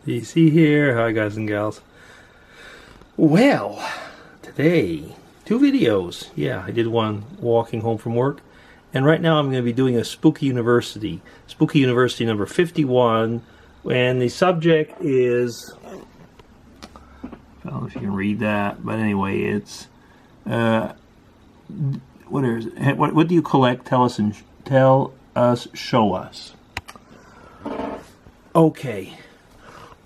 DC here. Hi guys and gals. Well, today, 2 videos. Yeah, I did one walking home from work. And right now I'm going to be doing a SpookyUniversity. SpookyUniversity number 51. And the subject is... I don't know if you can read that. But anyway, it's... what do you collect? Tell us, show us. Okay.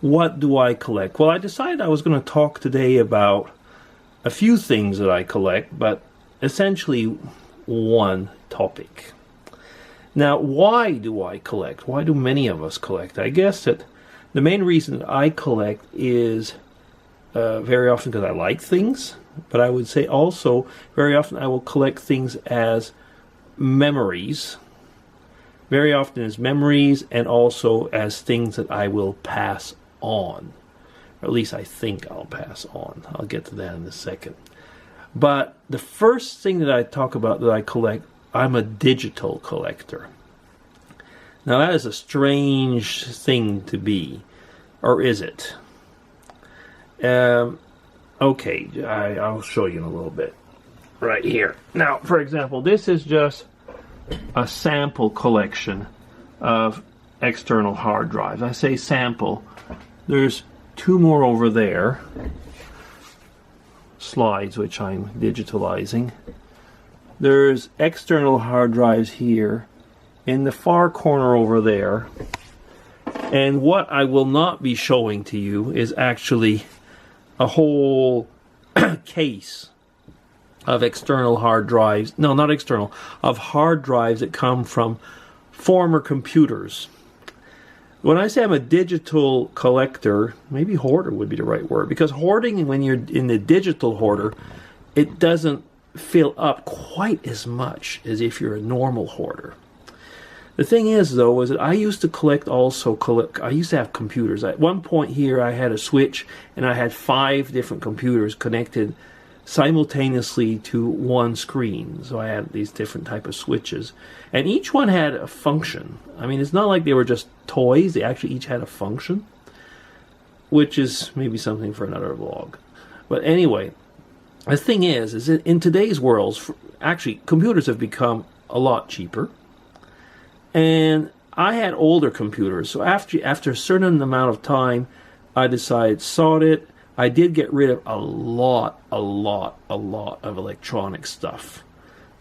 What do I collect? Well, I decided I was going to talk today about a few things that I collect, but essentially one topic. Now, why do I collect? Why do many of us collect? I guess that the main reason that I collect is very often because I like things, but I would say also very often I will collect things as memories. Very often as memories and also as things that I will pass on. Or at least I think I'll pass on. I'll get to that in a second. But the first thing that I talk about that I collect, I'm a digital collector. Now that is a strange thing to be. Or is it? Okay, I'll show you in a little bit. Right here. Now, for example, this is just a sample collection of external hard drives. I say sample. There's 2 more over there. Slides, which I'm digitalizing. There's external hard drives here. In the far corner over there. And what I will not be showing to you is actually a whole case of external hard drives. No, not external. Of hard drives that come from former computers. When I say I'm a digital collector, maybe hoarder would be the right word. Because hoarding, when you're in the digital hoarder, it doesn't fill up quite as much as if you're a normal hoarder. The thing is, though, is that I used to I used to have computers. At one point here, I had a switch, and I had 5 different computers connected simultaneously to one screen. So I had these different type of switches. And each one had a function. I mean, it's not like they were just toys. They actually each had a function. Which is maybe something for another vlog. But anyway, the thing is that in today's world, actually, computers have become a lot cheaper. And I had older computers. So after a certain amount of time, I decided, sod it. I did get rid of a lot of electronic stuff.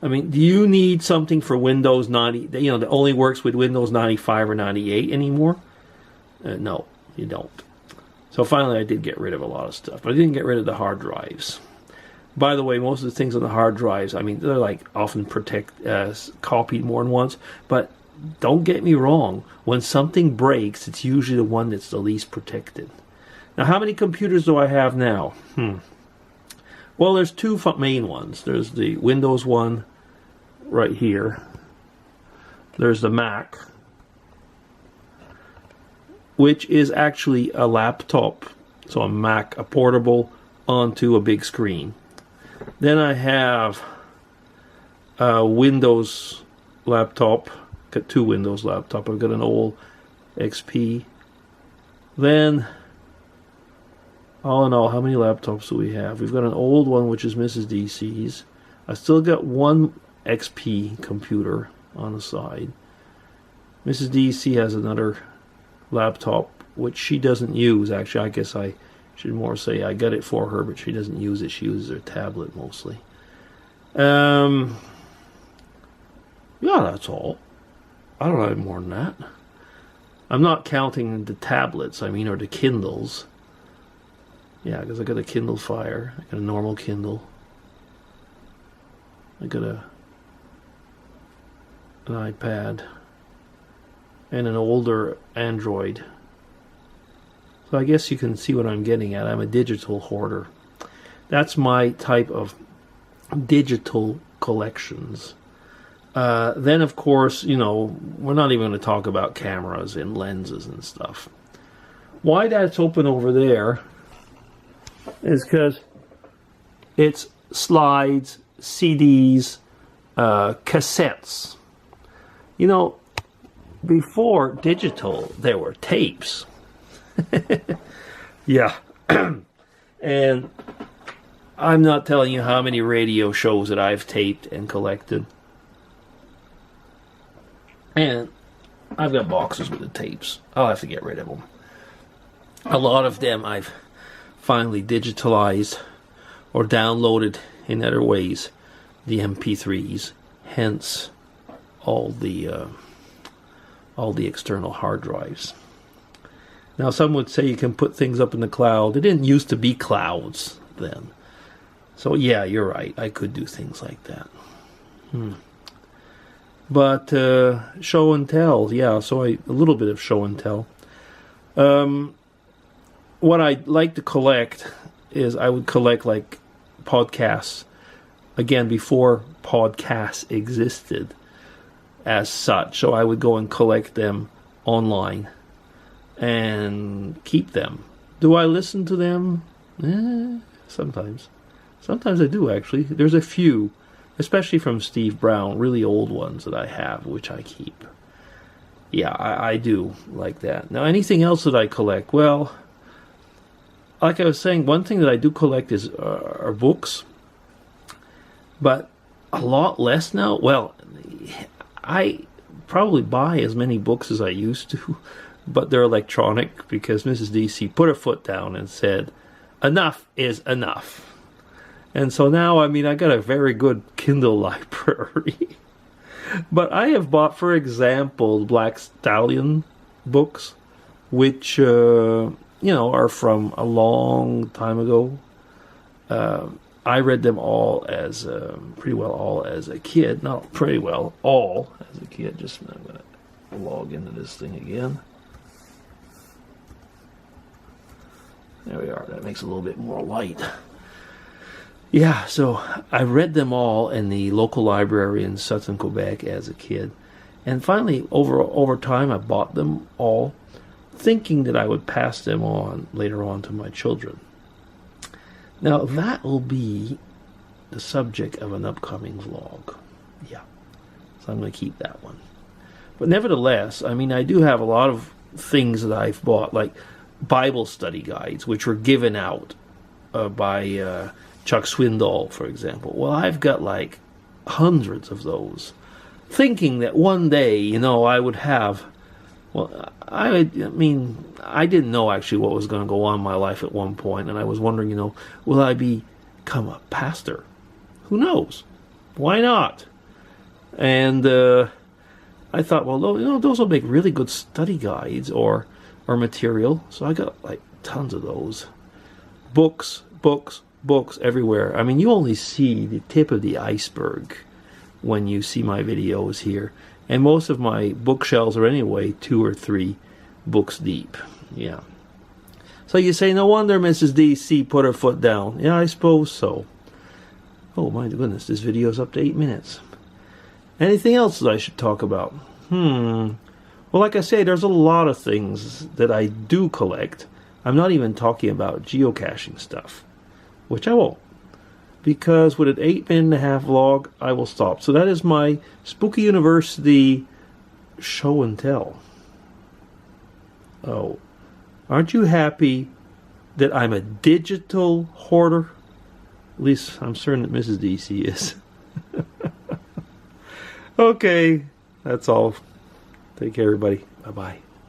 I mean, do you need something for Windows 90, that only works with Windows 95 or 98 anymore? No, you don't. So finally I did get rid of a lot of stuff, but I didn't get rid of the hard drives. By the way, most of the things on the hard drives, I mean, they're like often copied more than once, but don't get me wrong, when something breaks, it's usually the one that's the least protected. Now, how many computers do I have now? Well, there's 2 main ones. There's the Windows one right here. There's the Mac, which is actually a laptop. So a Mac, a portable onto a big screen. Then I have a Windows laptop. Got 2 Windows laptops. I've got an old XP. Then... all in all, how many laptops do we have? We've got an old one, which is Mrs. DC's. I still got 1 XP computer on the side. Mrs. DC has another laptop, which she doesn't use. Actually, I guess I should more say I got it for her, but she doesn't use it. She uses her tablet mostly. Yeah, that's all. I don't have more than that. I'm not counting the tablets, or the Kindles. Yeah, because I got a Kindle Fire. I got a normal Kindle. I got an iPad. And an older Android. So I guess you can see what I'm getting at. I'm a digital hoarder. That's my type of digital collections. Then, of course, we're not even going to talk about cameras and lenses and stuff. Why that's open over there is because it's slides, CDs, cassettes. Before digital, there were tapes. Yeah. And I'm not telling you how many radio shows that I've taped and collected. And I've got boxes with the tapes. I'll have to get rid of them. A lot of them I've finally digitalized or downloaded in other ways, the MP3s, hence all the external hard drives. Now, some would say you can put things up in the cloud. It didn't used to be clouds then. So, yeah, you're right. I could do things like that. But show and tell, yeah, so a little bit of show and tell. What I'd like to collect is I would collect, like, podcasts, again, before podcasts existed as such. So I would go and collect them online and keep them. Do I listen to them? Sometimes. Sometimes I do, actually. There's a few, especially from Steve Brown, really old ones that I have, which I keep. Yeah, I do like that. Now, anything else that I collect? Well, like I was saying, one thing that I do collect are books, but a lot less now. Well, I probably buy as many books as I used to, but they're electronic because Mrs. DC put her foot down and said, enough is enough. And so now, I mean, I got a very good Kindle library. But I have bought, for example, Black Stallion books, which, are from a long time ago. I read them all as, pretty well all as a kid. Not pretty well, all as a kid. Just, I'm going to log into this thing again. There we are. That makes it a little bit more light. Yeah, so I read them all in the local library in Sutton, Quebec as a kid. And finally, over time, I bought them all, thinking that I would pass them on later on to my children. Now, that will be the subject of an upcoming vlog. Yeah, so I'm going to keep that one. But nevertheless, I mean, I do have a lot of things that I've bought, like Bible study guides, which were given out by Chuck Swindoll, for example. Well, I've got like hundreds of those, thinking that one day, I would have. Well, I mean, I didn't know actually what was going to go on in my life at one point, and I was wondering, will I become a pastor? Who knows? Why not? And I thought, well, those will make really good study guides or material. So I got like tons of those. Books everywhere. I mean, you only see the tip of the iceberg when you see my videos here. And most of my bookshelves are anyway 2 or 3 books deep. Yeah. So you say, no wonder Mrs. DC put her foot down. Yeah, I suppose so. Oh my goodness, this video's up to 8 minutes. Anything else that I should talk about? Well, like I say, there's a lot of things that I do collect. I'm not even talking about geocaching stuff, which I won't. Because with an 8.5-minute vlog, I will stop. So that is my SpookyUniversity show and tell. Oh, aren't you happy that I'm a digital hoarder? At least I'm certain that Mrs. DC is. Okay, that's all. Take care, everybody. Bye-bye.